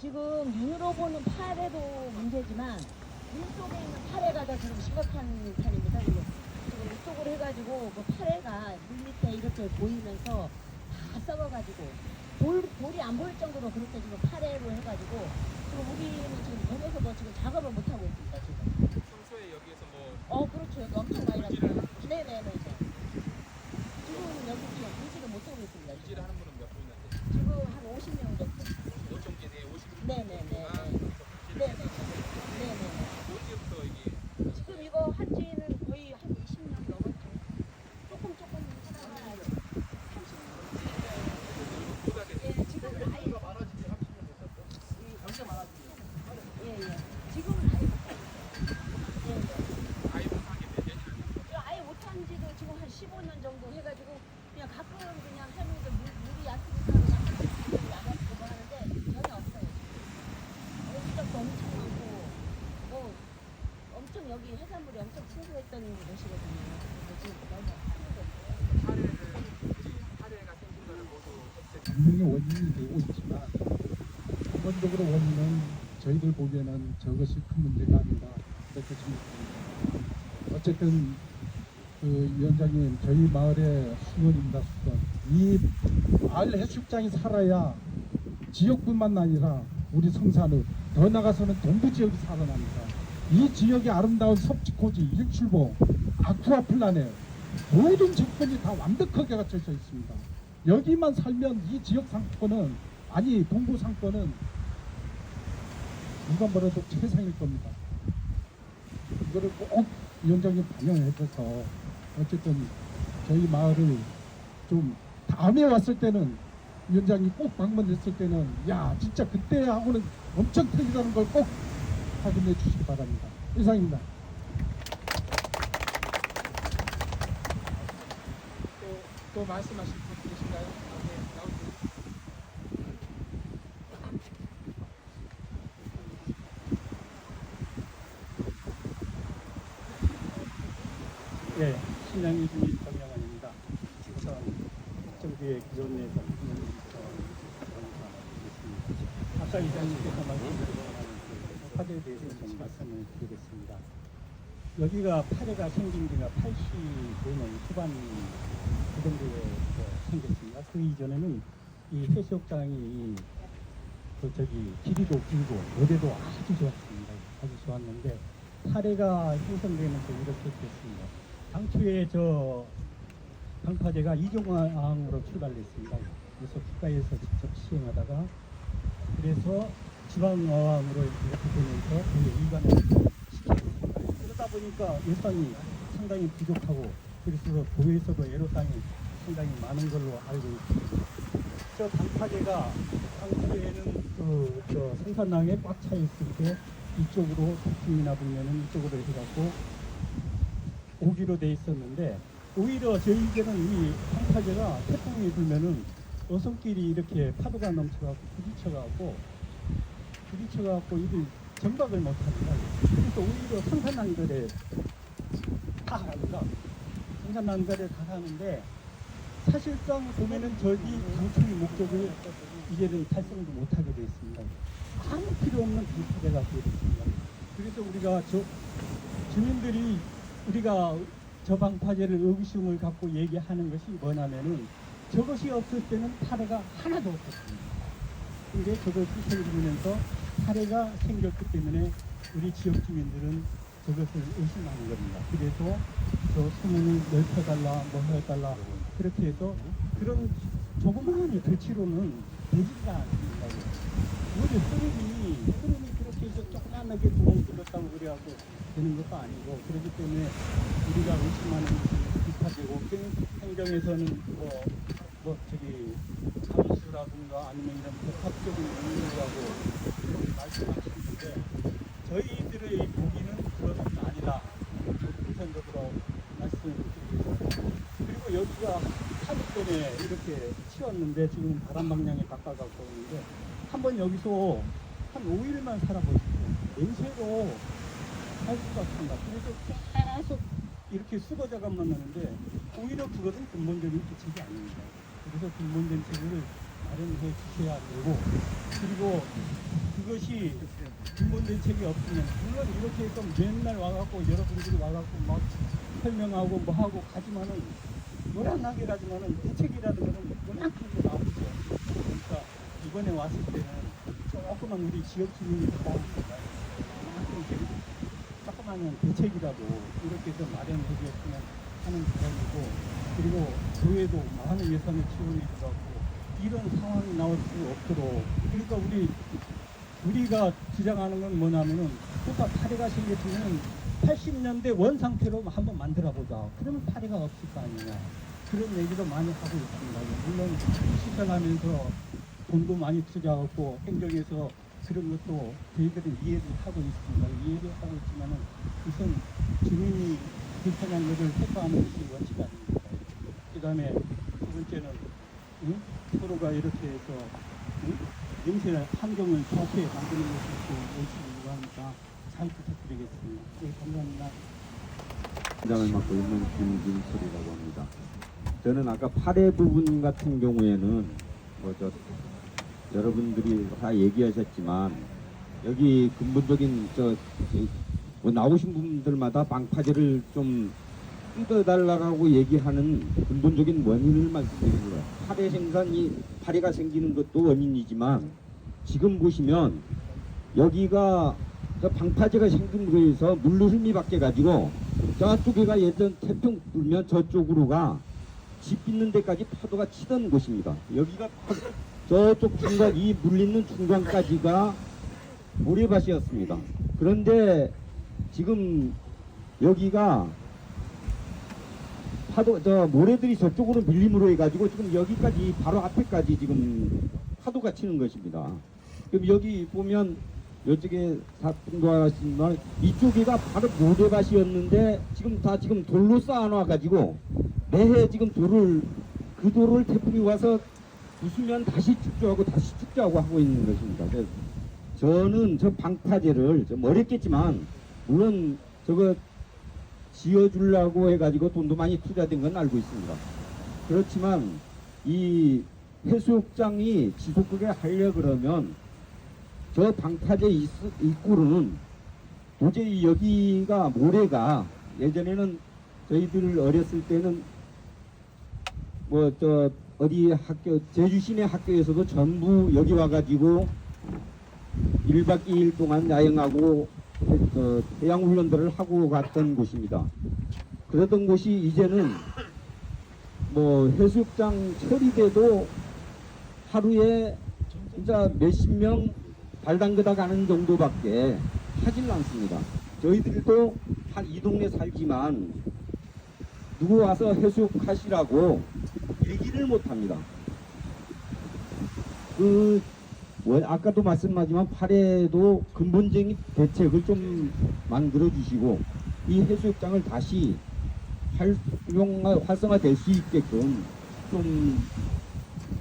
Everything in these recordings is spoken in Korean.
지금 눈으로 보는 파래도 문제지만 물속에 있는 파래가 더 지금 심각한 판입니다. 지금 이쪽으로 해가지고 그 파래가 물 밑에 이렇게 보이면서 다 썩어가지고 돌이 안 보일 정도로 그렇게 지금 파래로 해가지고 지금 우리는 지금 봄에서 뭐 지금 작업을 못 하고 있습니다. 지금. 평소에 여기에서 뭐 그렇죠. 여기 엄청 많이 물질을 났어요. 네네네. 지금 여기 지금 물질을 못 하고 있습니다. 물질을 하는 분은 몇 분이나 되세요? 지금 한 50명 정도. 노정계 내 50분 네네네. 아, 네네. 네네. 언제부터 이게 지금 이거 한 지는 거의 한 20년 넘었죠. 조금 하나요. 30년. 보다 되세요? 예, 지금은 아예 많아지게 30년 됐었어. 경제 많아지게. 예. 지금은 아예 못하고 있어요. 예. 아예 못하게 되냐? 이거 아예 못한 지도 지금 한 15년 정도 해가지고 그냥 가끔 그냥 할머니들 물이 얕으니까 그냥 물이 안 왔고 뭐 하는데 전혀 없어요. 어지럽도 엄청 많고 뭐 엄청 여기 해산물이 엄청 풍부했던 곳이거든요. 근데 지금 너무 하는 파래가 생긴 거는 모두 없애고 분명히 원인이 되고 있지만 근본적으로 원인은 저희들 보기에는 저것이 큰 문제가 아닌가 이렇게 생각합니다. 어쨌든 그 위원장님 저희 마을의 수건입니다. 수건. 이 마을 해수욕장이 살아야 지역뿐만 아니라 우리 성산읍 더 나가서는 동부 지역이 살아납니다. 이 지역의 아름다운 섭지코지, 일출봉, 아쿠아플라넷 모든 조건이 다 완벽하게 갖춰져 있습니다. 여기만 살면 이 지역 상권은 아니 동부 상권은 누가 뭐라도 최상일 겁니다. 이거를 꼭 위원장님 반영해 줘서 어쨌든 저희 마을을 좀 다음에 왔을 때는 위원장이 꼭 방문했을 때는 야 진짜 그때하고는 엄청 틀리다는 걸 꼭 확인해 주시기 바랍니다. 이상입니다. 또 말씀하실 분 계신가요? 네, 나오세요. 예, 신양이 주민 정명환입니다. 우선 정부의 기존에서 아까 이장님께서 말씀드린 파대에 대해서 좀 말씀을 드리겠습니다. 여기가 파대가 생긴 지가 85년 후반 그 정도에 생겼습니다. 그 이전에는 이 해수욕장이 길이도 길고 어대도 아주 좋았습니다. 아주 좋았는데 파대가 형성되면서 이렇게 됐습니다. 당초에 방파제가 이종항으로 출발했습니다. 그래서 국가에서 직접 시행하다가 그래서 지방어항으로 이렇게 되면서 일관을 시켰습니다. 그러다 보니까 예산이 상당히 부족하고 그래서 도에서도 애로사항이 상당히 많은 걸로 알고 있습니다. 저 방파제가 당초에는 성산항에 꽉 차 있을 때 이쪽으로 북풍이나 북면은 이쪽으로 해갖고 오기로 돼 있었는데 오히려 저희들은 이 방파제가 태풍이 불면은 어선길이 이렇게 파도가 넘쳐갖고 부딪혀갖고 이들 정박을 못합니다. 그래서 오히려 성산남들에 다 합니다. 성산남들에 다 하는데 사실상 보면은 저기 당초의 목적을 이제는 달성도 못하게 되어 있습니다. 아무 필요 없는 방파제가 되었습니다. 그래서 우리가 주민들이 우리가 저 방파제를 의구심을 갖고 얘기하는 것이 뭐냐면은 저것이 없을 때는 파래가 하나도 없었습니다. 근데 저것이 생기면서 파래가 생겼기 때문에 우리 지역 주민들은 저것을 의심하는 겁니다. 그래서 저 소문을 넓혀달라, 뭐 해달라 그렇게 해서 그런 조그마한 조치로는 되지가 않습니다. 우리 흐름이 그렇게 해서 조그만하게 구멍 뚫렸다고 그래갖고 되는 것도 아니고 그렇기 때문에 우리가 의심하는 것이 비슷하고 행정에서는 감수라든가 아니면 이런 복합적인 의무라고 말씀하시는데 저희들의 보기는 그런 것은 아니다. 우선적으로 말씀드리겠습니다. 그리고 여기가 하루 전에 이렇게 치웠는데 지금 바람 방향에 바꿔갖고 오는데 한번 여기서 한 5일만 살아보십시오. 냄새로 할 수가 없습니다. 그래서 계속 이렇게 수거자가만 나는데 오히려 그것은 근본적인 대책이 아닙니다. 그래서 근본적인 대책을 마련해 주셔야 되고 그리고 이것이 근본 대책이 없으면 물론 이렇게 좀 맨날 와갖고 여러분들이 와갖고 막 설명하고 뭐 하고 가지만은 요란하게 가지만은 대책이라는 거는 요란하게 나오죠. 그러니까 이번에 왔을 때는 조그만 우리 지역 주민이 나오니까 조그마한 대책이라도 이렇게 좀 마련해 주었으면 하는 바람이고, 그리고 교회도 많은 예산을 지원해 주고 이런 상황이 나올 수 없도록, 그러니까 우리가 주장하는 건 뭐냐면은 또다 파리가 생겼으면 80년대 원 상태로 한번 만들어 보자. 그러면 파리가 없을 거 아니냐. 그런 얘기도 많이 하고 있습니다. 물론 시설하면서 돈도 많이 투자하고 행정에서 그런 것도 저희들은 이해를 하고 있습니다. 이해를 하고 있지만은 우선 주민이 불편한 것을 해소하는 것이 원칙 아닙니까? 그 다음에 두 번째는 서로가 이렇게 해서 냄새 환경을 좋게 만드는 것이 원칙이기도 하니까 잘 부탁드리겠습니다. 네, 감사합니다. 장을 맡고 있는 김진철이라고 합니다. 저는 아까 8회 부분 같은 경우에는 여러분들이 다 얘기하셨지만 여기 근본적인 나오신 분들마다 방파제를 좀 뜯어달라고 얘기하는 근본적인 원인을 말씀드립니다. 파래 생산이 파래가 생기는 것도 원인이지만 지금 보시면 여기가 방파제가 생긴 거에 서 물로 흘미 바뀌어 가지고 저쪽에가 예전 태평 불면 저쪽으로가 집 있는 데까지 파도가 치던 곳입니다. 여기가 저쪽 중간 이 물리는 중간까지가 모래밭이었습니다. 그런데 지금 여기가 파도 모래들이 저쪽으로 밀림으로 해가지고 지금 여기까지 바로 앞에까지 지금 파도가 치는 것입니다. 그럼 여기 보면 이쪽에 사분도 하시지만 이쪽에가 바로 모래밭이었는데 지금 돌로 쌓아놔가지고 매해 지금 그 돌을 태풍이 와서 부수면 다시 축조하고 다시 축조하고 하고 있는 것입니다. 그래서 저는 저 방파제를 좀 어렵겠지만 물론 저거 지어주려고 해가지고 돈도 많이 투자된 건 알고 있습니다. 그렇지만 이 해수욕장이 지속하게 하려 그러면 저 방파제 입구로는 도저히 여기가 모래가 예전에는 저희들 어렸을 때는 어디 학교 제주시내 학교에서도 전부 여기 와가지고 1박 2일 동안 야영하고 해양훈련들을 하고 갔던 곳입니다. 그러던 곳이 이제는 해수욕장 처리돼도 하루에 진짜 몇십 명 발 담그다 가는 정도밖에 하질 않습니다. 저희들도 한 이 동네 살지만 누구 와서 해수욕하시라고 얘기를 못합니다. 아까도 말씀하지만 파래도 근본적인 대책을 좀 만들어 주시고 이 해수욕장을 다시 활성화될 수 있게끔 좀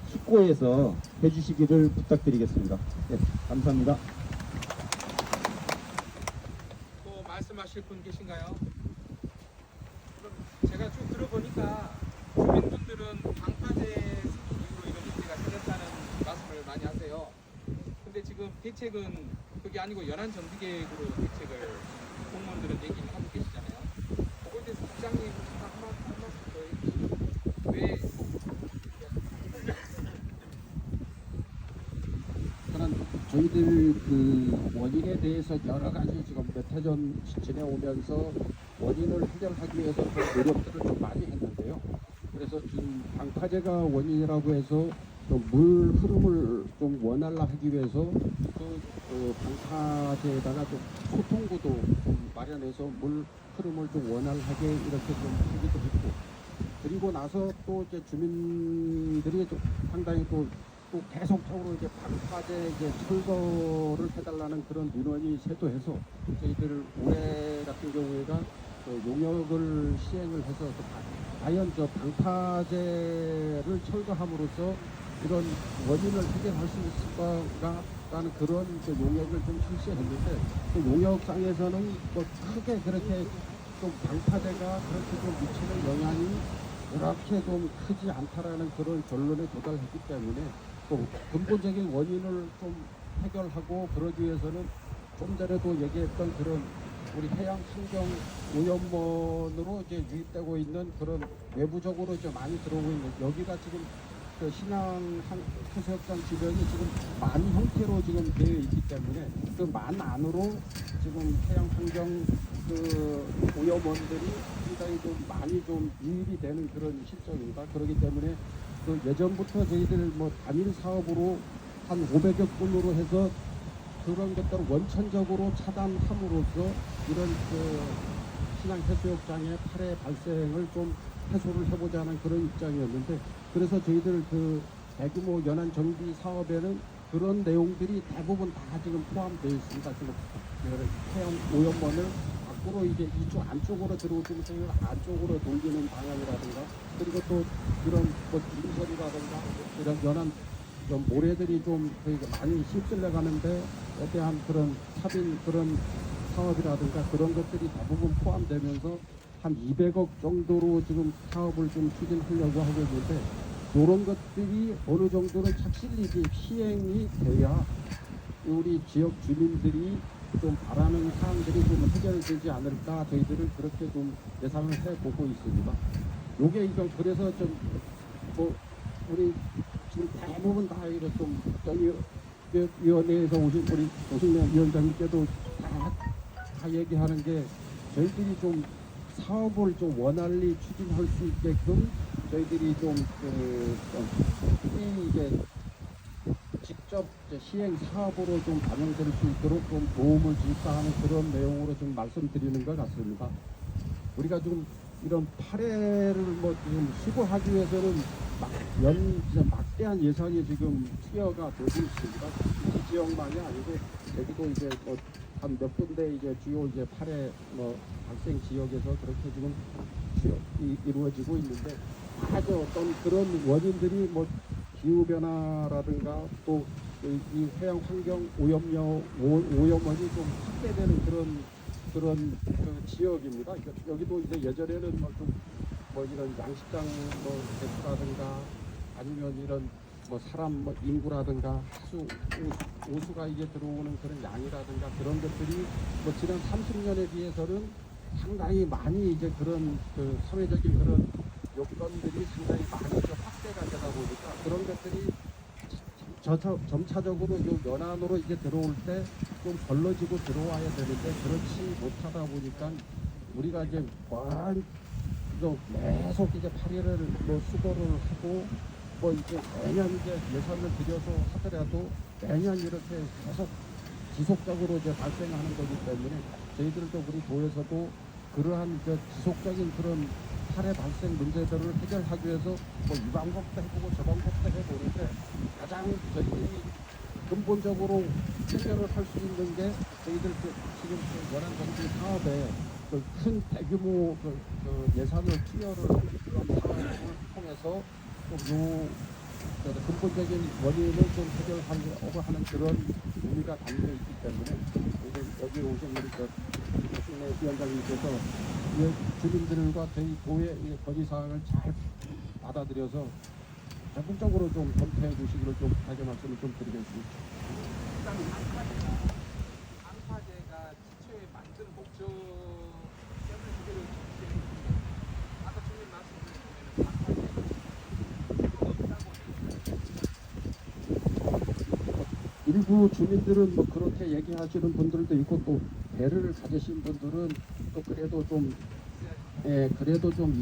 숙고해서 해주시기를 부탁드리겠습니다. 네, 감사합니다. 또 말씀하실 분 계신가요? 그럼 제가 쭉 들어보니까 주민분들은 방파제 생긴 이후로 이런 문제가 생겼다는 말씀을 많이 하세요. 근데 지금 대책은 그게 아니고 연안정비계획으로 대책을 공무원들은 얘기를 하고 계시잖아요. 그거에 대해서 국장님 한 말씀 더 해주시죠. 왜 저희들 그 원인에 대해서 여러 가지 지금 몇 해 전 지내오면서 원인을 해결하기 위해서 그 노력들을 좀 많이 했는데요. 그래서 지금 방파제가 원인이라고 해서 물 흐름을 좀 원활하기 위해서 방파제에다가 좀 소통구도 좀 마련해서 물 흐름을 좀 원활하게 이렇게 좀 하기도 했고, 그리고 나서 또 이제 주민들이 좀 상당히 또 계속적으로 이제 방파제 이제 철거를 해달라는 그런 민원이 쇄도해서 저희들 올해 같은 경우에가 용역을 시행을 해서 과연 저 방파제를 철거함으로써 이런 원인을 해결할 수 있을까라는 그런 용역을 좀 실시했는데 그 용역상에서는 크게 그렇게 좀 방파제가 그렇게 좀 미치는 영향이 그렇게 좀 크지 않다라는 그런 결론에 도달했기 때문에 또 근본적인 원인을 좀 해결하고 그러기 위해서는 좀 전에도 얘기했던 그런 우리 해양 환경 오염원으로 이제 유입되고 있는 그런 외부적으로 이제 많이 들어오고 있는 여기가 지금 그 신안 해수욕장 주변이 지금 만 형태로 지금 되어 있기 때문에 그 만 안으로 지금 해양 환경 그 오염원들이 상당히 좀 많이 좀 유입이 되는 그런 실정입니다. 그렇기 때문에 그 예전부터 저희들 뭐 단일 사업으로 한 500여 건으로 해서 그런 것들을 원천적으로 차단함으로써 이런 그 신안 해수욕장의 파래 발생을 좀 해소를 해보자 하는 그런 입장이었는데 그래서 저희들 그 대규모 연안 정비 사업에는 그런 내용들이 대부분 다 지금 포함되어 있습니다. 지금 해양 오염원을 밖으로 이제 이쪽 안쪽으로 들어오지 못하면 안쪽으로 돌리는 방향이라든가 그리고 또 이런 뭐 인설이라든가 이런 연안 좀 모래들이 좀 많이 휩쓸려 가는데 에 대한 그런 삽인 그런 사업이라든가 그런 것들이 대부분 포함되면서 한 200억 정도로 지금 사업을 좀 추진하려고 하고 있는데 이런 것들이 어느 정도는 착실히 이제 시행이 돼야 우리 지역 주민들이 좀 바라는 사항들이 좀 해결되지 않을까 저희들은 그렇게 좀 예상을 해보고 있습니다. 요게 이건 그래서 좀 뭐 우리 지금 대부분 다 이렇게 좀 저희 위원회에서 오신 우리 조승래 위원장님께도 다 얘기하는 게 저희들이 좀 사업을 좀 원활히 추진할 수 있게끔 저희들이 이제 직접 이제 시행 사업으로 좀 반영될 수 있도록 좀 도움을 줄까 하는 그런 내용으로 좀 말씀드리는 것 같습니다. 우리가 지금 이런 파래를 뭐 지금 수거하기 위해서는 진짜 막대한 예산이 지금 투여가 되고 있습니다. 이 지역만이 아니고 여기도 이제 뭐 한 몇 군데 이제 주요 이제 파래 뭐 발생 지역에서 그렇게 지금 이루어지고 있는데 아주 어떤 그런 원인들이 뭐 기후 변화라든가 또 이 해양 환경 오염원이 좀 확대되는 그런 그 지역입니다. 여기도 이제 예전에는 뭐 이런 양식장 뭐 개수라든가 아니면 이런 뭐 사람 뭐 인구라든가 오수가 이제 들어오는 그런 양이라든가 그런 것들이 뭐 지난 30년에 비해서는 상당히 많이 이제 그런 그 사회적인 그런 요건들이 상당히 많이 이제 확대가 되다 보니까 그런 것들이 점차적으로 요 연안으로 이제 들어올 때 좀 걸러지고 들어와야 되는데 그렇지 못하다 보니까 우리가 이제 계속 이제 파리를 뭐 수거를 하고 뭐 이제 매년 이제 예산을 들여서 하더라도 매년 이렇게 계속 지속적으로 이제 발생하는 거기 때문에 저희들도 우리 도에서도 그러한 이제 지속적인 그런 파래 발생 문제들을 해결하기 위해서 뭐 이 방법도 해보고 저 방법도 해보는데 가장 저희들이 근본적으로 해결을 할 수 있는 게 저희들 지금 연안 정비 사업에 큰 대규모 예산을 투여를 하는 그런 사업을 통해서 좀 근본적인 원인을 좀 해결하려고 하는 그런 의미가 담겨 있기 때문에 여기 오신 우리 조승래 위원장님께서 주민들과 저희 도의 건의사항을 잘 받아들여서 적극적으로 좀 검토해 주시기를 좀 부탁의 말씀을 좀 드리겠습니다. 일단 방파제가 지초에 만든 목적 때문에 그대로 진행되는 아까 주민 말씀드린 방파제 일부 주민들은 뭐 그렇게 얘기하시는 분들도 있고 또 배를 가지신 분들은 또 그래도 좀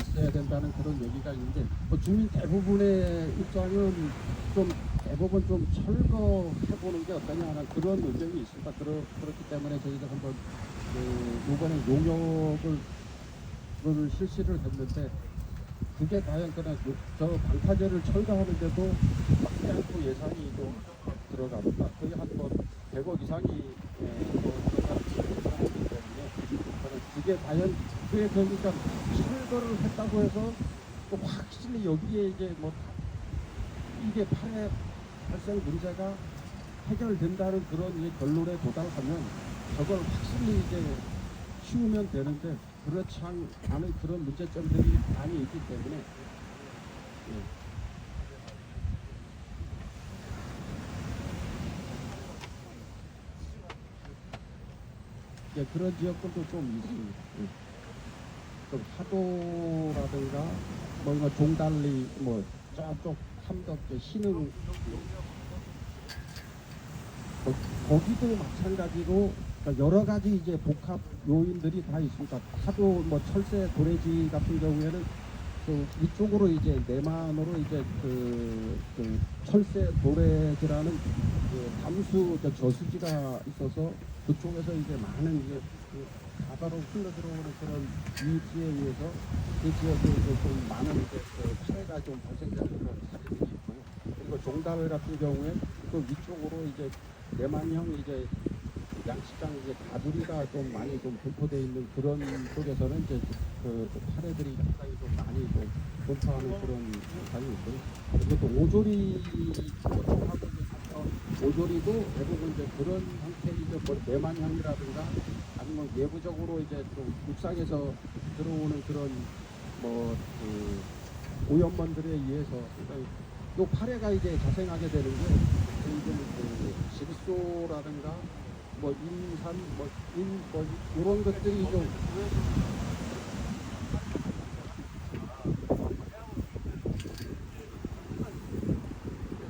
있어야 된다는 그런 얘기가 있는데 뭐 주민 대부분의 입장은 좀 대부분 좀 철거해보는 게 어떠냐 하는 그런 의견이 있습니다. 그렇기 때문에 저희가 한번 이번에 용역을 실시를 했는데 그게 과연 그냥 저 방파제를 철거하는데도 막대한 또 예산이 또 들어갑니다. 거의 한 뭐 100억 이상이 들어가기 때문에 그게 과연 그게 그러니까 철거를 했다고 해서 또 확실히 여기에 이제 뭐 이게 파래 발생 문제가 해결된다는 그런 결론에 도달하면 저걸 확실히 이제 키우면 되는데 그렇지 않은 그런 문제점들이 많이 있기 때문에 예, 그런 지역들도 좀 있습니다. 예. 좀 하도라든가 뭐 이거 종달리 뭐 저쪽 함덕 신흥 뭐 거기도 마찬가지로 그러니까 여러 가지 이제 복합 요인들이 다 있습니다. 하도 뭐 철새 도래지 같은 경우에는 그 이쪽으로 이제 내만으로 이제 그 철새 도래지라는 그 담수 저수지가 있어서 그쪽에서 이제 많은 이제 그 바다로 흘러 들어오는 그런 위치에 의해서 그 지역에 이제 좀 많은 이제 그 피해가 좀 발생되는 그런 사례들이 있고요. 그리고 종달 같은 경우에 그 위쪽으로 이제 내만형 이제 양식장 이제 가두리가 좀 많이 좀 분포되어 있는 그런 쪽에서는 이제 그 파래들이 상당히 좀 많이 좀 분포하는 그런 현상이 있고요. 그리고 또 오조리 쪽하고 오조리도 대부분 이제 그런 형태의 이제 뭐 내만형이라든가 아니면 외부적으로 이제 좀 육상에서 들어오는 그런 뭐 그 오염원들에 의해서 그러니까 요 파래가 이제 자생하게 되는 게 이제 그 질소라든가 뭐 인산 뭐 이런 것들이 좀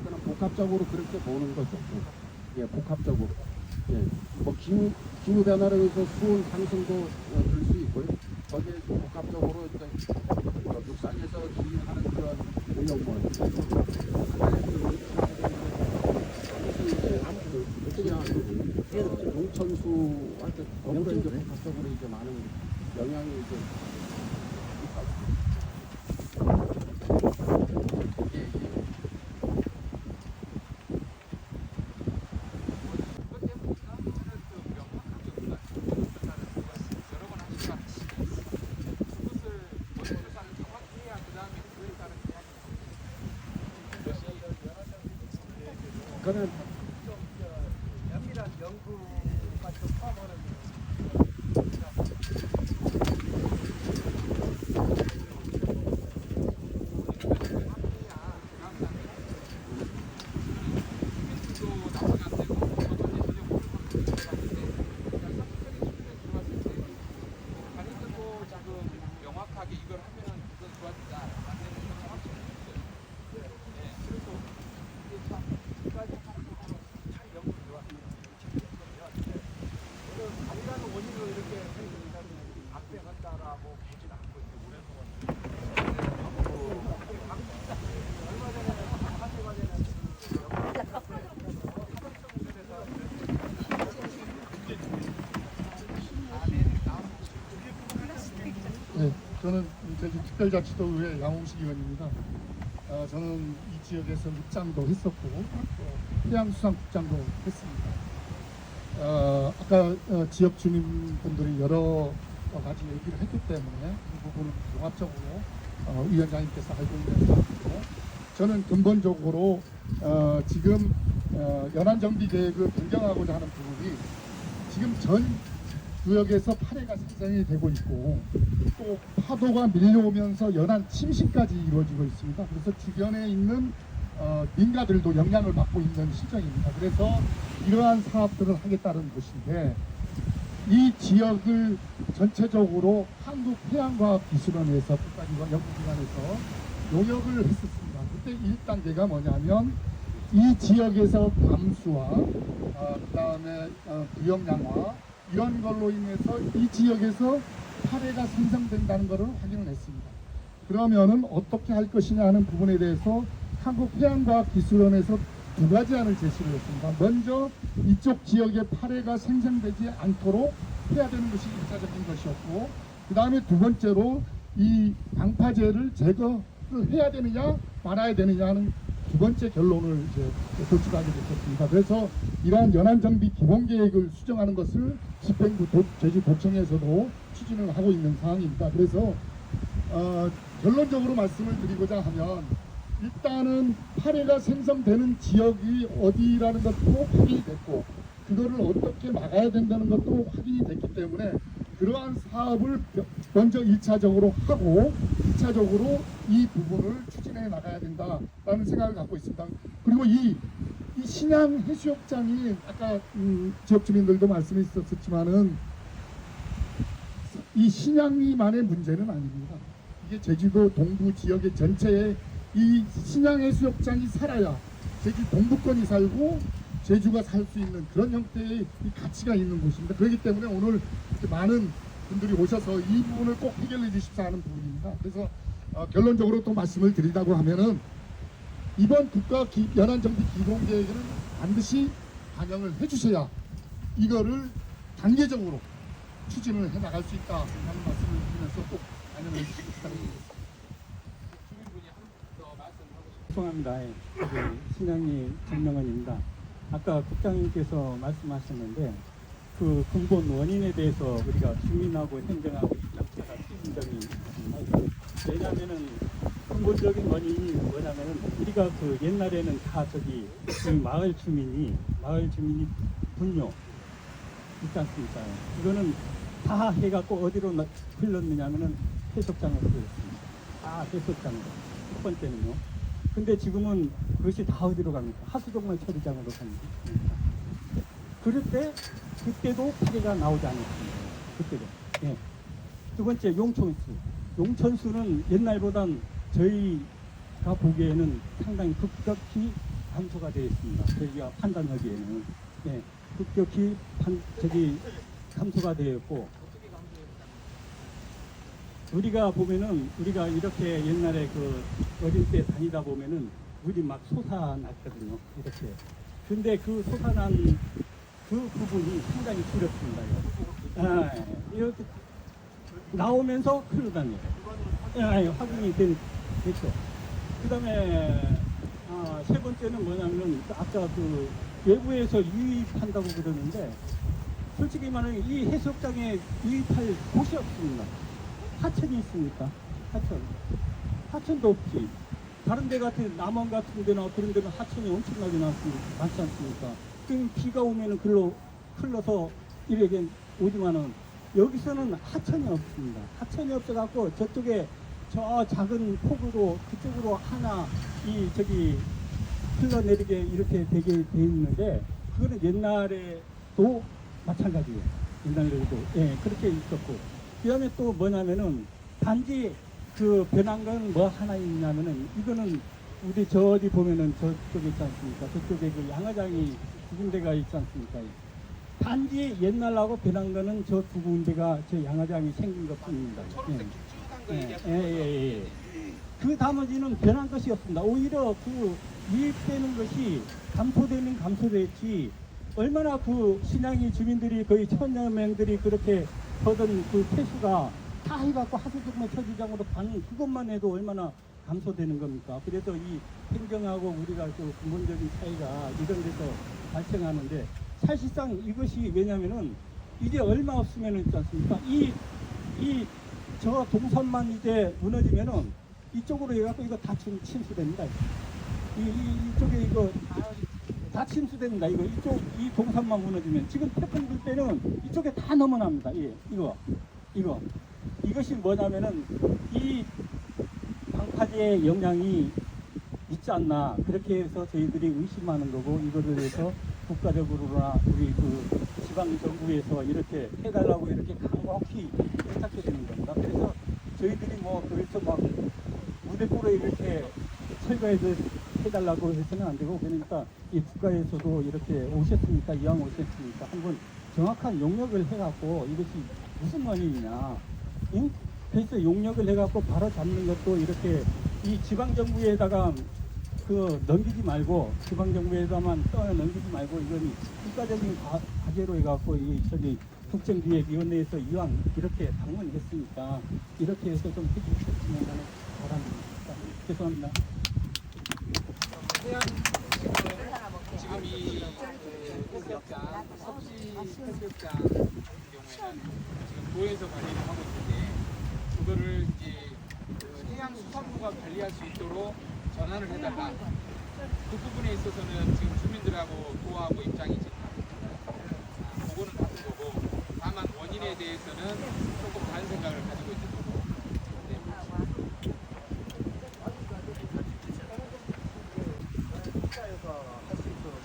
그러니까 복합적으로 그렇게 보는 거죠. 예, 복합적으로. 예, 뭐 기후 변화로 인해서 수온 상승도 될 수 있고요. 거기에 복합적으로 이제 육상에서 기인하는 그런 오염물, 그냥 농천수한테 더불어 이제 복합적으로 이제 많은 영향이 이제 그거는 면밀한 연구가 좀 포함하는 명확하게 이걸 하면은 그건 좋아진다. 안 되는 건 확실히 있어요. 예, 그래서 이게 참 잘 연구 좋았어요. 저는 가리라는 원인으로 이렇게 생긴다는 악배한다라고 보진 않고 얼마 전에 하수가 되는 네, 저는 제주특별자치도의회 양홍식 의원입니다. 저는 이 지역에서 입장도 했었고 또 해양수산국장도 했습니다. 아까 지역 주민분들이 여러 가지 얘기를 했기 때문에 이 부분은 종합적으로 위원장님께서 알고 있는 사항이고 저는 근본적으로 지금 연안정비 계획을 변경하고자 하는 부분이 지금 전 구역에서 파래가 생성이 되고 있고 또 파도가 밀려오면서 연안 침식까지 이루어지고 있습니다. 그래서 주변에 있는 민가들도 영향을 받고 있는 실정입니다. 그래서 이러한 사업들을 하겠다는 것인데 이 지역을 전체적으로 한국해양과학기술원에서 국가연구기관에서 용역을 했었습니다. 그때 1단계가 뭐냐면 이 지역에서 담수와 그 다음에 부역 양화 이런 걸로 인해서 이 지역에서 파래가 생성된다는 것을 확인을 했습니다. 그러면은 어떻게 할 것이냐 하는 부분에 대해서 한국해양과학기술원에서 두 가지 안을 제시를 했습니다. 먼저 이쪽 지역에 파래가 생성되지 않도록 해야 되는 것이 1차적인 것이었고 그 다음에 두 번째로 이 방파제를 제거를 해야 되느냐 말아야 되느냐 하는 두 번째 결론을 이제 도출하게 됐습니다. 그래서 이러한 연안정비 기본계획을 수정하는 것을 집행부 제주도청에서도 추진을 하고 있는 상황입니다. 그래서 결론적으로 말씀을 드리고자 하면 일단은 파래가 생성되는 지역이 어디라는 것도 확인이 됐고 그거를 어떻게 막아야 된다는 것도 확인이 됐기 때문에 그러한 사업을 먼저 1차적으로 하고 2차적으로 이 부분을 추진해 나가야 된다라는 생각을 갖고 있습니다. 그리고 이 신양 해수욕장이 아까 지역 주민들도 말씀이 있었지만은 이 신양리만의 문제는 아닙니다. 이게 제주도 동부 지역의 전체에 이 신양해수욕장이 살아야 제주 동부권이 살고 제주가 살 수 있는 그런 형태의 이 가치가 있는 곳입니다. 그렇기 때문에 오늘 이렇게 많은 분들이 오셔서 이 부분을 꼭 해결해 주십사 하는 부분입니다. 그래서 결론적으로 또 말씀을 드리자고 하면은 이번 국가 연안정비 기본계획에는 반드시 반영을 해주셔야 이거를 단계적으로 추진을 해 나갈 수 있다 하는 말씀을 드리면서 꼭 반영을 해주시기 바랍니다. 주민분이 한 번 더 말씀하고 싶으세요? 죄송합니다. 저기 신양리 정명원입니다. 아까 국장님께서 말씀하셨는데 그 근본 원인에 대해서 우리가 주민하고 행정하고 입장차가 틀린 점이 있습니다. 왜냐하면은 근본적인 원인이 뭐냐면은 우리가 그 옛날에는 다 저기 그 마을 주민이 분뇨 있지 않습니까? 이거는 다 해갖고 어디로 흘렀느냐면은 해수욕장으로 흘렀습니다. 다 해수욕장으로. 첫 번째는요. 근데 지금은 그것이 다 어디로 갑니까? 하수동물 처리장으로 갑니다. 그럴 때 그때도 파괴가 나오지 않았습니다. 그때도. 예. 두 번째 용천수. 용천수는 옛날보단 저희가 보기에는 상당히 급격히 감소가 되어 있습니다. 저희가 판단하기에는. 예. 급격히 감소가 되어 있고 우리가 보면은 우리가 이렇게 옛날에 그 어릴 때 다니다 보면은 물이 막 솟아났거든요. 이렇게. 근데 그 솟아난 그 부분이 상당히 줄였습니다. 이렇게 나오면서 흘러다녀요. 확인이 됐죠. 그 다음에 세 번째는 뭐냐면은 아까 그 외부에서 유입한다고 그러는데 솔직히 말하면 이 해수욕장에 유입할 곳이 없습니다. 하천이 있습니까? 하천도 없지. 다른 데 같은 남원 같은 데나 그런 데는 하천이 엄청나게 많지 않습니까? 그럼 비가 오면은 글로 흘러서 이렇게 오지만은 여기서는 하천이 없습니다. 하천이 없어갖고 저쪽에 저 작은 폭으로 그쪽으로 하나 흘러내리게 이렇게 되게 돼 있는데 그거는 옛날에도 마찬가지예요. 옛날에도 그렇게 있었고 그 다음에 또 뭐냐면은 단지 그 변한 건 뭐 하나 있냐면은 이거는 우리 저 어디 보면은 저쪽에 있지 않습니까? 저쪽에 그 양화장이 두 군데가 있지 않습니까? 단지 옛날하고 변한 거는 저 두 군데가 저 양화장이 생긴 것 뿐입니다. 초록색 길쭉한 거 얘기하시는 그 나머지는 변한 것이 없습니다. 오히려 그 유입되는 것이 감소되면 감소됐지 얼마나 그 신양리 주민들이 거의 1000여 명들이 그렇게 거든 그 폐수가 다 해갖고 하수동물 처리장으로 가는 그것만 해도 얼마나 감소되는 겁니까? 그래서 이 행정하고 우리가 그 근본적인 차이가 이런 데서 발생하는데 사실상 이것이 왜냐면은 이제 얼마 없으면 있지 않습니까? 저 동선만 이제 무너지면은 이쪽으로 해갖고 이거 다 침수됩니다. 이쪽에 이거 다 침수됩니다. 이 동선만 무너지면 지금 태풍 불 때는 이쪽에 다 넘어납니다. 이것이 뭐냐면은 이 방파제의 영향이 있지 않나 그렇게 해서 저희들이 의심하는 거고 이거를 해서 국가적으로나 우리 그 지방 정부에서 이렇게 해달라고 이렇게 강력히 부탁해 드리는 겁니다. 그래서 저희들이 그래서 막 무대포로 이렇게 철거해서 해달라고 해서는 안 되고 그러니까 이 국가에서도 이렇게 오셨으니까 이왕 오셨으니까 한번 정확한 용역을 해갖고 이것이 무슨 원인이냐 그래서 용역을 해갖고 바로 잡는 것도 이렇게 이 지방정부에다가 넘기지 말고 지방정부에다만 넘기지 말고 이건 국가적인 과제로 해갖고 국정기획위원회에서 이왕 이렇게 방문했으니까 이렇게 해서 좀 해주셨으면 하는 바람입니다. 죄송합니다. 지금 이 해수욕장 섭씨 해수욕장 같은 경우에는 지금 도에서 관리를 하고 있는데 그거를 이제 해양수산부가 관리할 수 있도록 전환을 해달라. 그 부분에 있어서는 지금 주민들하고 도하고 입장이 지금 그거는 같은 거고 다만 원인에 대해서는 조금 다른 생각을 가지고 있는 거고. 국가에서 할 수 있도록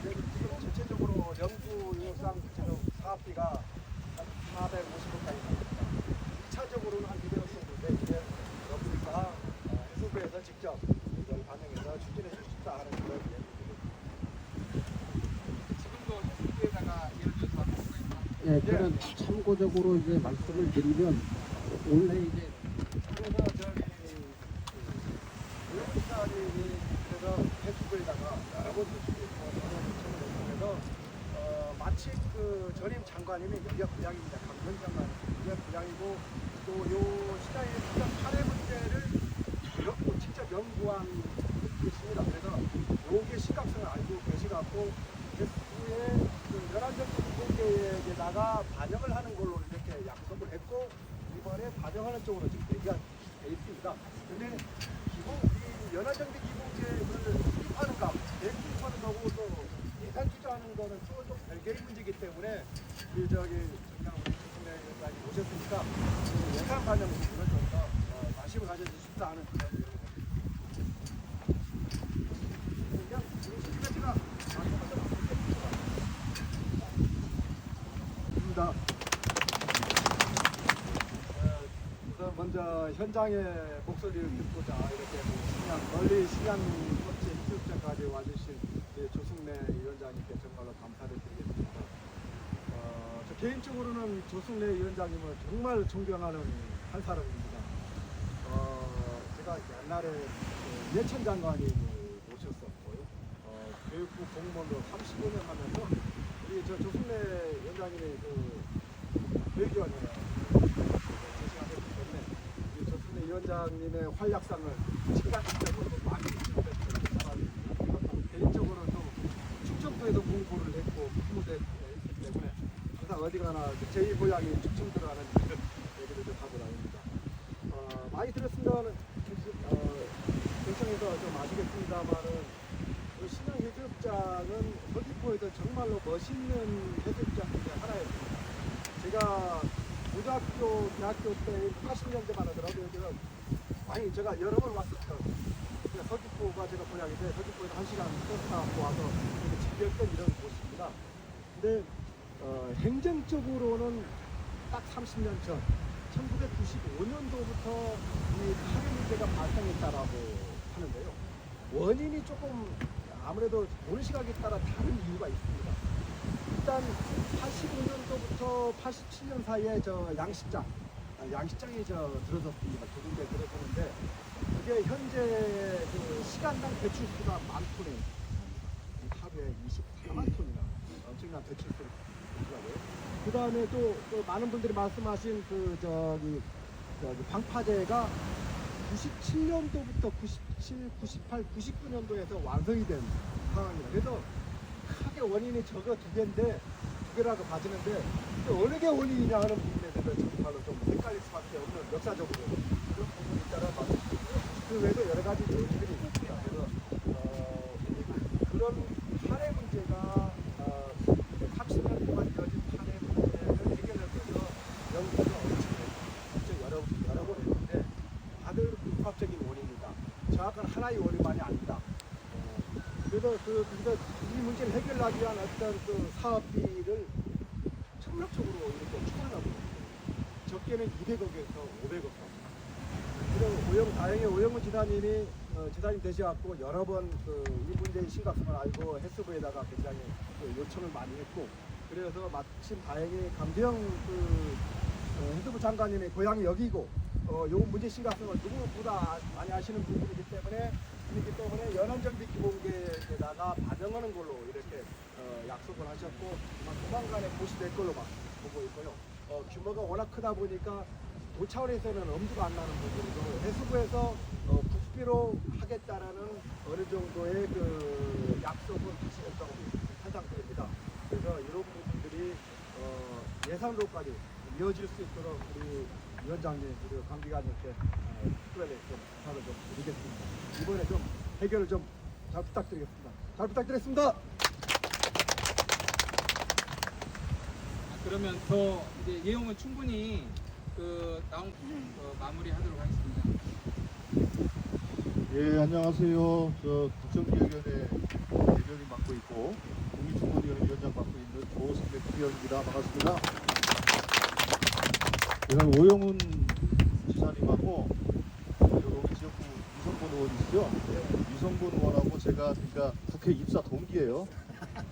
지금 전체적으로 영구 유상 지금 사업비가 한 450 예, 저는 참고적으로 이제 말씀을 드리면 원래 이제 그래서 저기 외국사람이 그래서 페이스북에다가 여러 번 통해서 마침 그 전임 장관님이 여기가 고향입니다. 강변 장관 여기가 고향이고 또 요 시장의 가장 파괴 문제를 직접 연구한 분이 있습니다. 그래서 요게 심각성을 알고 계시갖고 대수의 그 연안정부 공개에다가 반영을 하는 걸로 이렇게 약속을 했고 이번에 반영하는 쪽으로 지금 얘기가 돼 있습니다. 근데 이 연안정비 기본계획을 수립하는가, 대수립하는 거고 또 예산 투자하는 거는 또 좀 별개의 문제이기 때문에 이 저기 그냥 우리 조승래 의원장이 오셨으니까 그 예산 반영 부분을 좀 더 관심을 가져주십사 하는 그런 그냥 지금 입니다. 우선 먼저 현장의 목소리를 듣고자 이렇게 멀리 신양 꽃제 해수욕장까지 와주신 조승래 위원장님께 정말로 감사를 드리겠습니다. 저 개인적으로는 조승래 위원장님을 정말 존경하는 한 사람입니다. 제가 옛날에 예천 장관님을 모셨었고요. 교육부 공무원으로 35년 하면서 우리 저 조승래 위원장님의 그 교육위원회 제시하기 때문에 우리 조승래 위원장님의 활약상을 직간접적으로 많이 받은 사람입니다. 개인적으로는 좀 충청도에도 공부를 했고 근무도 했기 때문에 항상 어디 가나 제 고향이 충청도로 하는 그런 얘기를 좀 하고 다닙니다. 많이 들었으면 경청에서 좀 아시겠습니다만은 그 신양 해수욕장은 서귀포에서 정말로 멋있는 해수욕장 중에 하나였습니다. 제가 고등학교, 대학교 때 80년대만 하더라도 여기는 많이 제가 여러 번 왔었죠. 서귀포가 제가 고향인데 서귀포에서 1시간 버스 타고 와서 즐겼던 이런 곳입니다. 근데 행정적으로는 딱 30년 전 1995년도부터 이 파괴 문제가 발생했다라고 하는데요. 원인이 조금 아무래도 보는 시각에 따라 다른 이유가 있습니다. 일단 85년도부터 87년 사이에 저 양식장이 들어섰습니다. 두 군데 들어서는데 그게 현재 그 시간당 배출수가 10,000톤에 하루에 24만 톤이나 엄청난 배출수를 배출하고요. 그 다음에 또 많은 분들이 말씀하신 그 저기 방파제가 97년도부터 97, 98, 99년도에서 완성이 된 상황입니다. 그래서 크게 원인이 저거 두 개인데 두 개라고 봐지는데 어느 게 원인이냐 하는 부분에 대해서 정말로 좀 헷갈릴 수밖에 없는 역사적으로 그런 부분이 있다는 말씀이고요. 그 외에도 여러 가지 요인들이 있습니다. 그래서 그런 파괴 문제가 30년 동안 이어진 파괴 문제를 해결하면서 연구가 엄청 여러 번 했는데 다들 복합적인 원인이다. 정확한 하나의 원인만이 아니다. 그래서 이 문제를 해결하기 위한 어떤 그 사업비를 청력적으로 이렇게 추가하고 적게는 200억에서 500억. 그리고 다행히 오영훈 지사님이 지사님 되셔갖고 여러 번 이 문제의 심각성을 알고 해수부에다가 굉장히 요청을 많이 했고 그래서 마침 다행히 강병 해수부 장관님의 고향이 여기고 요 문제 심각성을 누구보다 많이 아시는 부분이기 때문에 연안정비 기본계획에다가 반영하는 걸로 이렇게 약속을 하셨고 조만간에 보시될 걸로 보고 있고요. 규모가 워낙 크다 보니까 도 차원에서는 엄두가 안 나는 부분이고 해수부에서 국비로 하겠다라는 어느 정도의 그 약속은 하시겠다고 한 상태입니다. 그래서 이런 부분들이 예산으로까지 이어질 수 있도록 우리 위원장님 그리고 관계자님께 특별히 좀 부탁을 좀 드리겠습니다. 이번에 좀 해결을 좀 잘 부탁드리겠습니다. 잘 부탁드리겠습니다. 그러면 더 이제 내용은 충분히 나온 마무리하도록 하겠습니다. 예, 안녕하세요. 저 국정기획위원회 대변인 맡고 있고 국민축구위원회 위원장 맡고 있는 조승래 부위원입니다. 반갑습니다. 제가 오영훈 지사님하고 여기 지역구 유성본 의원이시죠? 유성본 의원하고 제가 그러니까 국회 입사 동기예요.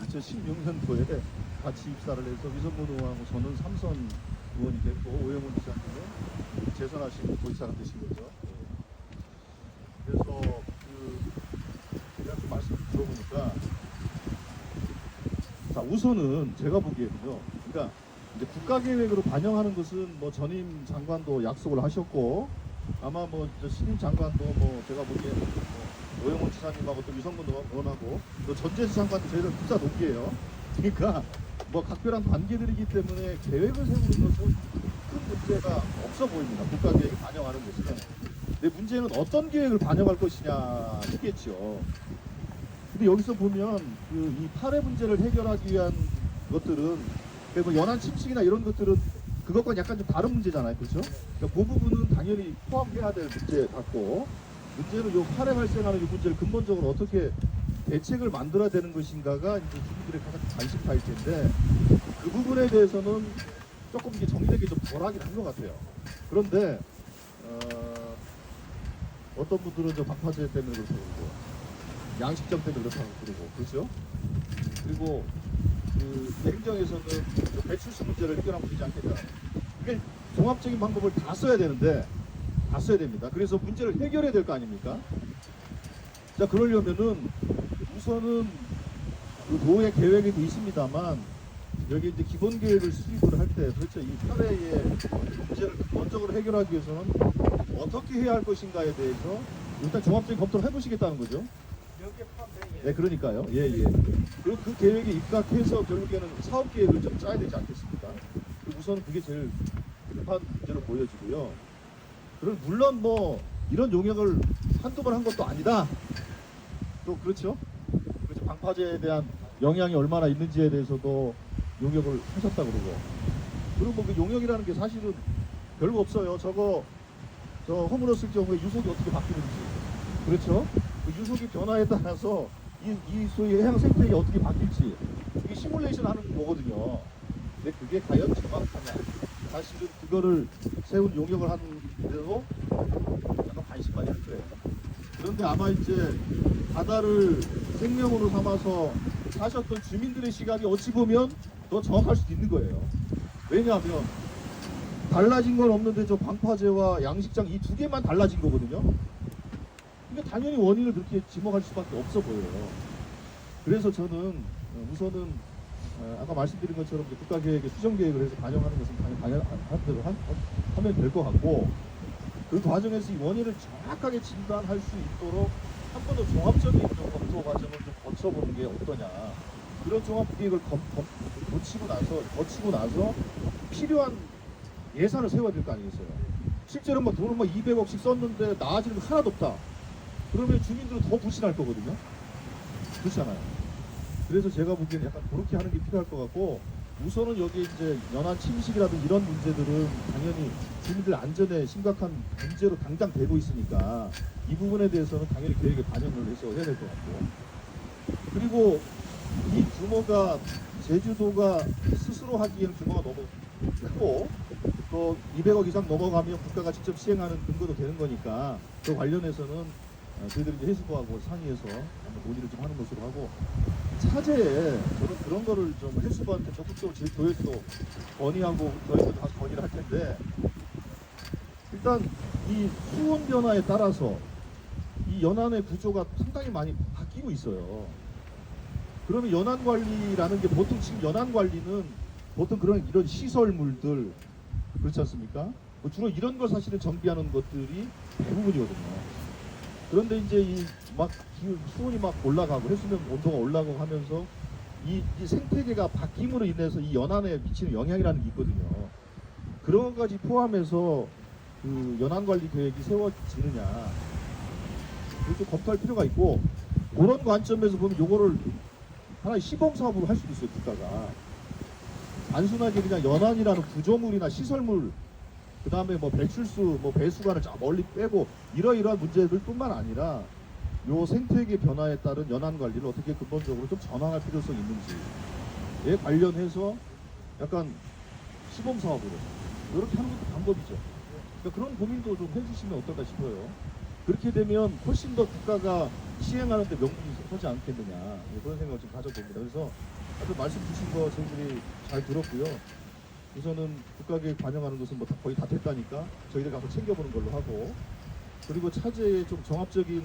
2016년도에 같이 입사를 해서 위성군 의원하고 저는 삼선 의원이 됐고 오영훈 지사님은 재선하신 도지사가 되신 거죠. 그래서 제가 좀 말씀을 들어보니까 자 우선은 제가 보기에는요. 그러니까 이제 국가계획으로 반영하는 것은 뭐 전임 장관도 약속을 하셨고 아마 뭐 신임 장관도 뭐 제가 보기에는 뭐 오영훈 지사님하고 또 위성군 의원하고 또 전재수 장관도 저희들 국사 동기예요. 그러니까 뭐 각별한 관계들이기 때문에 계획을 세우는 것은 큰 문제가 없어 보입니다. 국가계획을 반영하는 것은. 근데 문제는 어떤 계획을 반영할 것이냐 이겠죠. 근데 여기서 보면 이 파괴 문제를 해결하기 위한 것들은 뭐 연안 침식이나 이런 것들은 그것과 약간 좀 다른 문제잖아요, 그렇죠? 그러니까 그 부분은 당연히 포함해야 될 문제 같고 문제는 요 파괴 발생하는 이 문제를 근본적으로 어떻게 대책을 만들어야 되는 것인가가 이제 주민들의 가장 관심사일 텐데 그 부분에 대해서는 조금 이게 정리되기 좀 덜하긴 한 것 같아요. 그런데 어떤 분들은 저 방파제 때문에 그렇다고 그러고 양식장 때문에 그렇다고 그러고 그렇죠? 그리고 행정에서는 배출수 문제를 해결하면 되지 않겠다. 이게 종합적인 방법을 다 써야 되는데 다 써야 됩니다. 그래서 문제를 해결해야 될 거 아닙니까? 자 그러려면은 우선은 그 도의 계획에도 있습니다만 여기 이제 기본 계획을 수립을 할 때 도대체 이 파괴의 문제를 근본적으로 해결하기 위해서는 어떻게 해야 할 것인가에 대해서 일단 종합적인 검토를 해보시겠다는 거죠. 네, 그러니까요. 예, 예. 그리고 그 계획에 입각해서 결국에는 사업 계획을 좀 짜야 되지 않겠습니까? 우선 그게 제일 급한 문제로 보여지고요. 그럼 물론 뭐 이런 용역을 한두 번 한 것도 아니다. 또 그렇죠. 그렇죠. 방파제에 대한 영향이 얼마나 있는지에 대해서도 용역을 하셨다 그러고. 그리고 뭐 그 용역이라는 게 사실은 별거 없어요. 저 허물어 쓸 경우에 유속이 어떻게 바뀌는지. 그렇죠. 그 유속의 변화에 따라서 이 소위 해양 생태계가 어떻게 바뀔지 이게 시뮬레이션 하는 거거든요. 근데 그게 과연 정확하냐? 사실은 그거를 세운 용역을 하는데도 약간 관심만 할 거예요. 그런데 아마 이제 바다를 생명으로 삼아서 사셨던 주민들의 시각이 어찌 보면 더 정확할 수도 있는 거예요. 왜냐하면 달라진 건 없는데 저 방파제와 양식장 이 두 개만 달라진 거거든요. 그러니까 당연히 원인을 그렇게 지목할 수밖에 없어 보여요. 그래서 저는 우선은 아까 말씀드린 것처럼 국가계획에 수정계획을 해서 반영하는 것은 당연히 하면 될 것 같고 그 과정에서 이 원인을 정확하게 진단할 수 있도록 한 번 더 종합적인 검토 과정을 좀 거쳐보는 게 어떠냐. 그런 종합계획을 거치고 나서 필요한 예산을 세워야 될 거 아니겠어요. 실제로 막 돈을 막 200억씩 썼는데 나아지는 거 하나도 없다. 그러면 주민들은 더 불신할 거거든요. 그렇잖아요. 그래서 제가 보기에는 약간 그렇게 하는 게 필요할 것 같고 우선은 여기 이제 연안 침식이라든지 이런 문제들은 당연히 주민들 안전에 심각한 문제로 당장 되고 있으니까 이 부분에 대해서는 당연히 계획에 반영을 해서 해야 될 것 같고 그리고 이 규모가 제주도가 스스로 하기에는 규모가 너무 크고 또 200억 이상 넘어가면 국가가 직접 시행하는 근거도 되는 거니까 그 관련해서는 저희들이 이제 해수부하고 상의해서 한번 논의를 좀 하는 것으로 하고 차제에 저는 그런 거를 좀 해수부한테 적극적으로 저희도 건의하고 저희도 다 건의를 할 텐데 일단 이 수온 변화에 따라서 이 연안의 구조가 상당히 많이 바뀌고 있어요. 그러면 연안 관리라는 게 보통 지금 연안 관리는 보통 이런 시설물들 그렇지 않습니까? 뭐 주로 이런 걸 사실은 정비하는 것들이 대부분이거든요. 그런데 이제 수온이 막 올라가고 해수면 온도가 올라가고 하면서 이 생태계가 바뀜으로 인해서 이 연안에 미치는 영향이라는 게 있거든요. 그런 것까지 포함해서 그 연안 관리 계획이 세워지느냐 그걸 좀 검토할 필요가 있고 그런 관점에서 보면 요거를 하나의 시범 사업으로 할 수도 있어요. 국가가 단순하게 그냥 연안이라는 구조물이나 시설물 그 다음에 뭐 배출수, 뭐 배수관을 저 멀리 빼고 이러이러한 문제들뿐만 아니라 요 생태계 변화에 따른 연안 관리를 어떻게 근본적으로 좀 전환할 필요성이 있는지에 관련해서 약간 시범 사업으로 이렇게 하는 것도 방법이죠. 그러니까 그런 고민도 좀 해주시면 어떨까 싶어요. 그렇게 되면 훨씬 더 국가가 시행하는데 명분이 하지 않겠느냐 그런 생각을 좀 가져봅니다. 그래서 하여튼 말씀 주신 거 저희들이 잘 들었고요. 우선은 국가계획 반영하는 것은 뭐 거의 다 됐다니까 저희들 가서 챙겨보는 걸로 하고, 그리고 차제의 좀 종합적인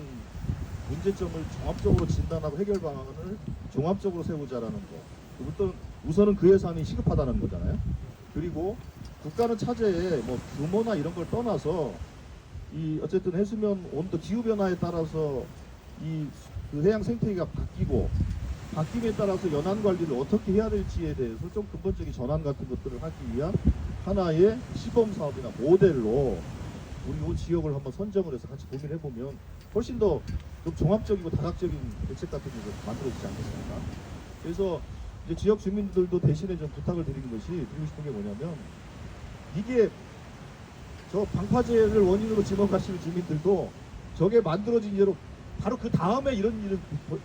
문제점을 종합적으로 진단하고 해결 방안을 종합적으로 세우자라는 거. 우선은 그 예산이 시급하다는 거잖아요. 그리고 국가는 차제에 뭐 규모나 이런 걸 떠나서 이 어쨌든 해수면 온도 기후 변화에 따라서 그 해양 생태계가 바뀜에 따라서 연안 관리를 어떻게 해야 될지에 대해서 좀 근본적인 전환 같은 것들을 하기 위한 하나의 시범 사업이나 모델로 우리 이 지역을 한번 선정을 해서 같이 고민해 보면 훨씬 더 좀 종합적이고 다각적인 대책 같은 게 만들어지지 않겠습니까? 그래서 이제 지역 주민들도 대신에 좀 부탁을 드리는 것이, 드리고 싶은 게 뭐냐면, 이게 저 방파제를 원인으로 지목하시는 주민들도 저게 만들어진 이후로 바로 그 다음에 이런 일은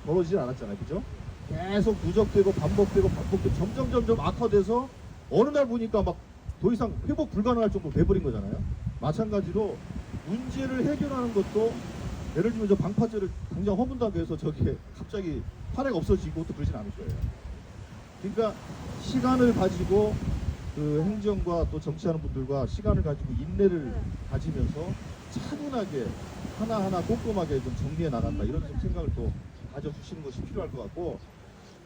벌어지지 않았잖아요. 그죠? 계속 누적되고 반복되고 점점 악화돼서 어느 날 보니까 막 더 이상 회복 불가능할 정도로 돼버린 거잖아요. 마찬가지로 문제를 해결하는 것도, 예를 들면 저 방파제를 당장 허문다고 해서 저게 갑자기 파래가 없어지고 또 그러진 않을 거예요. 그러니까 시간을 가지고 그 행정과 또 정치하는 분들과 시간을 가지고 인내를 가지면서 차분하게 하나하나 꼼꼼하게 좀 정리해 나간다, 이런 좀 생각을 또 가져주시는 것이 필요할 것 같고,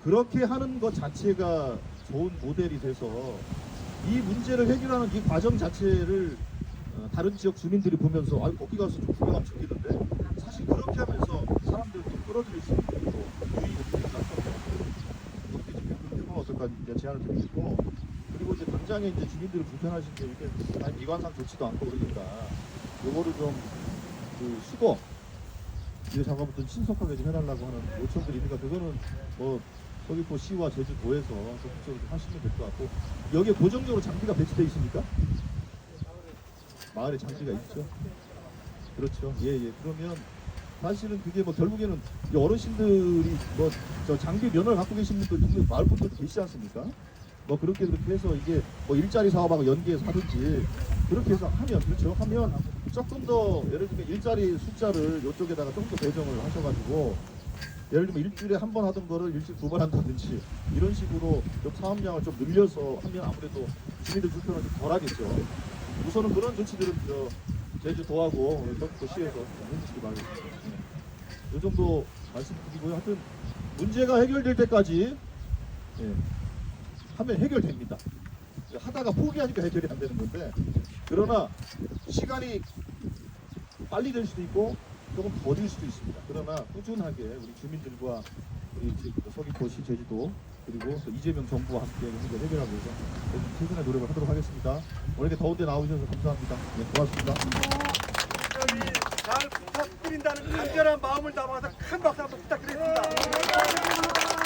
그렇게 하는 것 자체가 좋은 모델이 돼서 이 문제를 해결하는 이 과정 자체를 다른 지역 주민들이 보면서 거기 가서 좀 구경하면 좋겠는데, 사실 그렇게 하면서 사람들을 또 끌어들일 수 있는 또 유익이 있다. 그렇게 좀 해보면 어떨까 이제 제안을 드리겠고, 그리고 이제 당장에 이제 주민들이 불편하신데 이렇게 미관상 좋지도 않고 그러니까 요거를 좀 그 수거 이 작업을 좀 신속하게 좀 해달라고 하는 요청들이 있으니까, 그거는 뭐 서귀포 시와 제주도에서 적극적으로 좀 하시면 될 것 같고, 여기에 고정적으로 장비가 배치되어 있습니까? 마을에 장비가 있죠. 그렇죠. 예. 그러면 사실은 그게 뭐 결국에는 이 어르신들이 뭐 저 장비 면허를 갖고 계신 분들 동네 마을 분들도 계시지 않습니까? 뭐 그렇게 해서 이게 뭐 일자리 사업하고 연계해서 하든지 그렇게 해서 하면, 그렇죠. 하면 조금 더 예를 들면 일자리 숫자를 이쪽에다가 좀 더 배정을 하셔가지고, 예를 들면 일주일에 한 번 하던 거를 일주일에 2번 한다든지 이런 식으로 좀 사업량을 좀 늘려서 하면 아무래도 주민들 불편은 좀 덜하겠죠. 우선은 그런 조치들은 저 제주도하고 서귀포 시에서 해주시기 바라겠습니다. 이 정도 말씀드리고요. 하여튼 문제가 해결될 때까지 하면 해결됩니다. 하다가 포기하니까 해결이 안 되는 건데, 그러나 시간이 빨리 될 수도 있고 조금 더딜 수도 있습니다. 그러나 꾸준하게 우리 주민들과 우리 서귀포시, 제주도, 그리고 또 이재명 정부와 함께 해결하기 위해서 최선의 노력을 하도록 하겠습니다. 오늘 이렇게 더운데 나오셔서 감사합니다. 네, 고맙습니다. 잘 부탁드린다는 간절한 마음을 담아서 큰 박수 한번 부탁드리겠습니다.